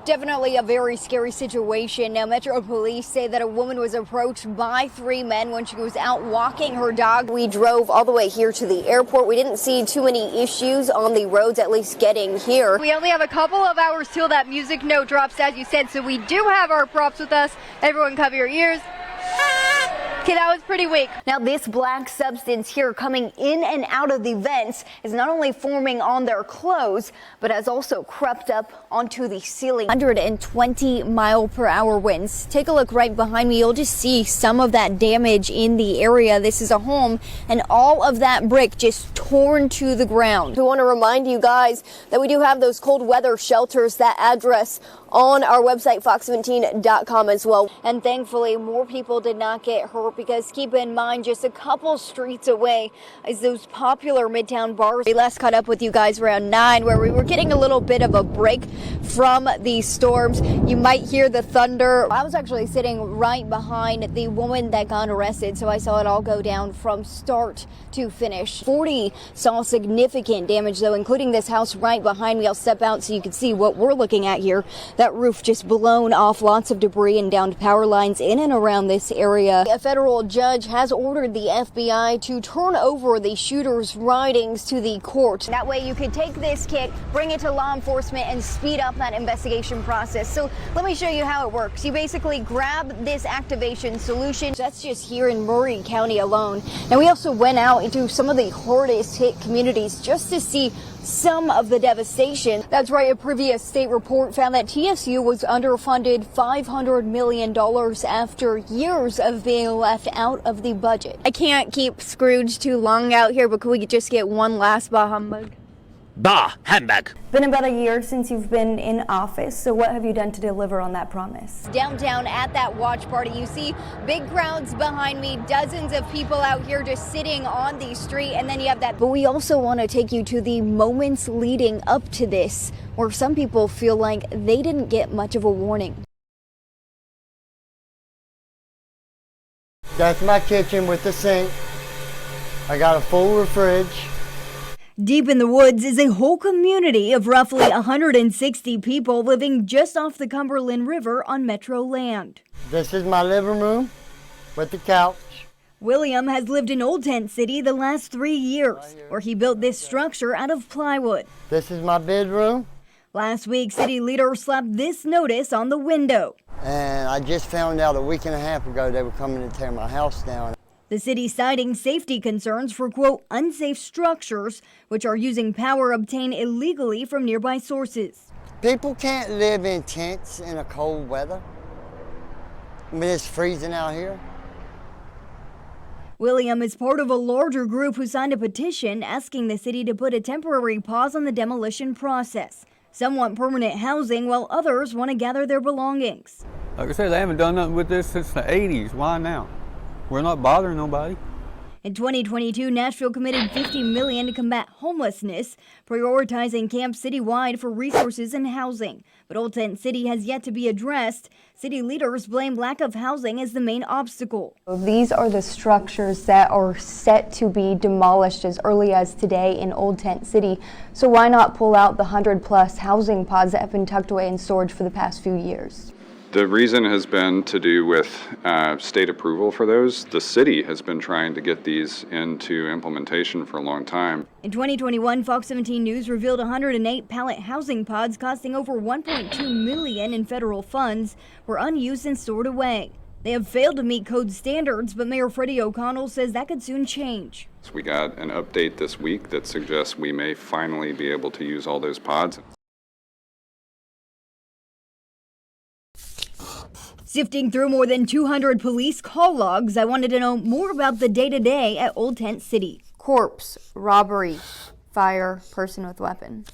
Definitely a very scary situation. Now, Metro Police say that a woman was approached by 3 men when she was out walking her dog. We drove all the way here to the airport. We didn't see too many issues on the roads, at least getting here. We only have a couple of hours till that music note drops, as you said, so we do have our props with us. Everyone cover your ears. Okay, that was pretty weak. Now, this black substance here coming in and out of the vents is not only forming on their clothes, but has also crept up onto the ceiling. 120-mile-per-hour winds. Take a look right behind me. You'll just see some of that damage in the area. This is a home, and all of that brick just torn to the ground. We want to remind you guys that we do have those cold weather shelters, that address on our website, fox17.com as well. And thankfully, more people did not get hurt, because keep in mind, just a couple streets away is those popular Midtown bars. We last caught up with you guys around 9, where we were getting a little bit of a break from these storms. You might hear the thunder. I was actually sitting right behind the woman that got arrested, so I saw it all go down from start to finish. 40 saw significant damage, though, including this house right behind me. I'll step out so you can see what we're looking at here. That roof just blown off, lots of debris and downed power lines in and around this area. A federal judge has ordered the FBI to turn over the shooter's writings to the court. That way you could take this kit, bring it to law enforcement, and speed up that investigation process. So let me show you how it works. You basically grab this activation solution. That's just here in Murray County alone. And we also went out into some of the hardest hit communities just to see some of the devastation. That's right, a previous state report found that TSU was underfunded $500 million after years of being left out of the budget. I can't keep Scrooge too long out here, but could we just get one last bah humbug? Bah humbug. Been about a year since you've been in office, so what have you done to deliver on that promise? Downtown at that watch party, you see big crowds behind me, dozens of people out here just sitting on the street, and then you have that. But we also want to take you to the moments leading up to this, where some people feel like they didn't get much of a warning. That's my kitchen with the sink. I got a full fridge. Deep in the woods is a whole community of roughly 160 people living just off the Cumberland River on Metro land. This is my living room with the couch. William has lived in Old Tent City the last 3 years, where he built this structure out of plywood. This is my bedroom. Last week, city leaders slapped this notice on the window. And I just found out a week and a half ago they were coming to tear my house down. The city citing safety concerns for, quote, unsafe structures, which are using power obtained illegally from nearby sources. People can't live in tents in a cold weather when it's freezing out here. William is part of a larger group who signed a petition asking the city to put a temporary pause on the demolition process. Some want permanent housing, while others want to gather their belongings. Like I said, they haven't done nothing with this since the 80s. Why now? We're not bothering nobody. In 2022, Nashville committed $50 million to combat homelessness, prioritizing camps citywide for resources and housing. But Old Tent City has yet to be addressed. City leaders blame lack of housing as the main obstacle. These are the structures that are set to be demolished as early as today in Old Tent City. So why not pull out the 100+ housing pods that have been tucked away in storage for the past few years? The reason has been to do with state approval for those. The city has been trying to get these into implementation for a long time. In 2021, Fox 17 News revealed 108 pallet housing pods costing over $1.2 million in federal funds were unused and stored away. They have failed to meet code standards, but Mayor Freddie O'Connell says that could soon change. So we got an update this week that suggests we may finally be able to use all those pods. Sifting through more than 200 police call logs, I wanted to know more about the day-to-day at Old Tent City. Corpse, robbery, fire, person with weapon.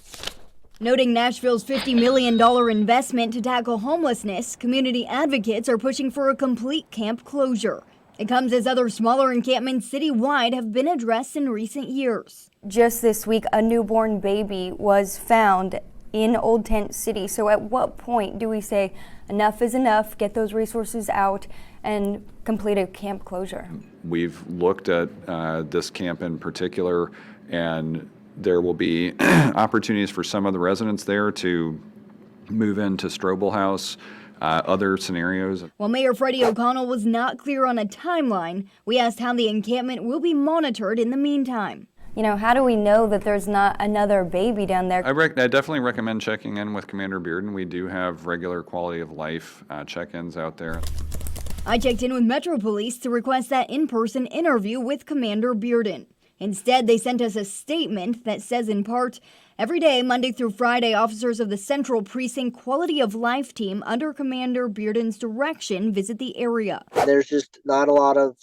Noting Nashville's $50 million investment to tackle homelessness, community advocates are pushing for a complete camp closure. It comes as other smaller encampments citywide have been addressed in recent years. Just this week, a newborn baby was found in Old Tent City. So at what point do we say enough is enough, get those resources out, and complete a camp closure? We've looked at this camp in particular, and there will be opportunities for some of the residents there to move into Strobel House, other scenarios. While Mayor Freddie O'Connell was not clear on a timeline, we asked how the encampment will be monitored in the meantime. You know, how do we know that there's not another baby down there? I definitely recommend checking in with Commander Bearden. We do have regular quality of life check-ins out there. I checked in with Metro Police to request that in-person interview with Commander Bearden. Instead, they sent us a statement that says in part, every day, Monday through Friday, officers of the Central Precinct Quality of Life team under Commander Bearden's direction visit the area. There's just not a lot of,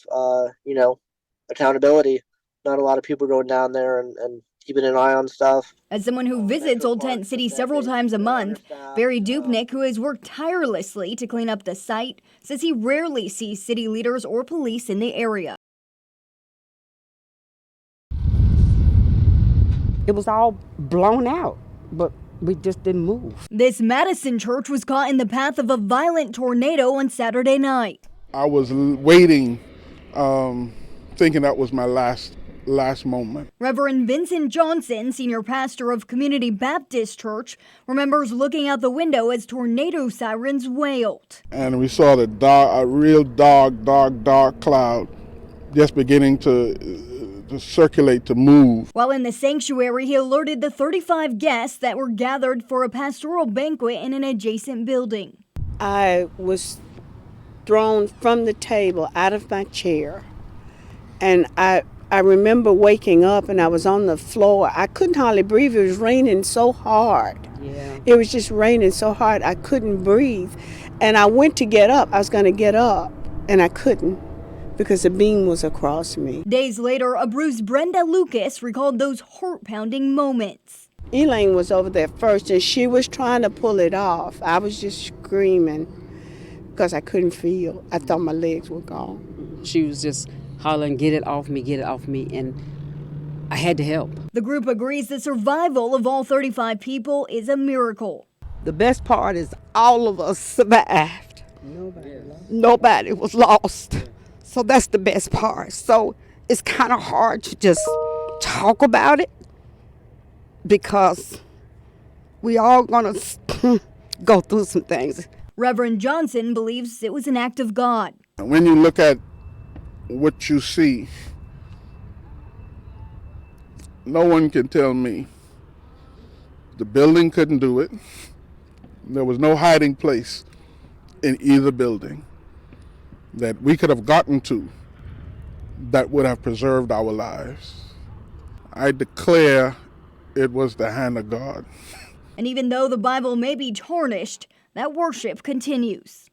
accountability. Not a lot of people going down there and keeping an eye on stuff. As someone who visits Old Tent City several times a month, Barry Dupnick, who has worked tirelessly to clean up the site, says he rarely sees city leaders or police in the area. It was all blown out, but we just didn't move. This Madison church was caught in the path of a violent tornado on Saturday night. I was waiting, thinking that was my last moment. Reverend Vincent Johnson, senior pastor of Community Baptist Church, remembers looking out the window as tornado sirens wailed. And we saw a real dark cloud just beginning to circulate, to move. While in the sanctuary, he alerted the 35 guests that were gathered for a pastoral banquet in an adjacent building. I was thrown from the table out of my chair, and I remember waking up and I was on the floor. I couldn't hardly breathe. It was raining so hard. Yeah. It was just raining so hard I couldn't breathe. And I went to get up. I was going to get up and I couldn't because the beam was across me. Days later, a bruised Brenda Lucas recalled those heart-pounding moments. Elaine was over there first and she was trying to pull it off. I was just screaming because I couldn't feel. I thought my legs were gone. She was just hollering, get it off me, and I had to help. The group agrees the survival of all 35 people is a miracle. The best part is all of us survived. Nobody was lost. So that's the best part. So it's kind of hard to just talk about it because we all gonna go through some things. Reverend Johnson believes it was an act of God. When you look at what you see, no one can tell me the building couldn't do it. There was no hiding place in either building that we could have gotten to that would have preserved our lives. I declare it was the hand of God. And even though the Bible may be tarnished, that worship continues.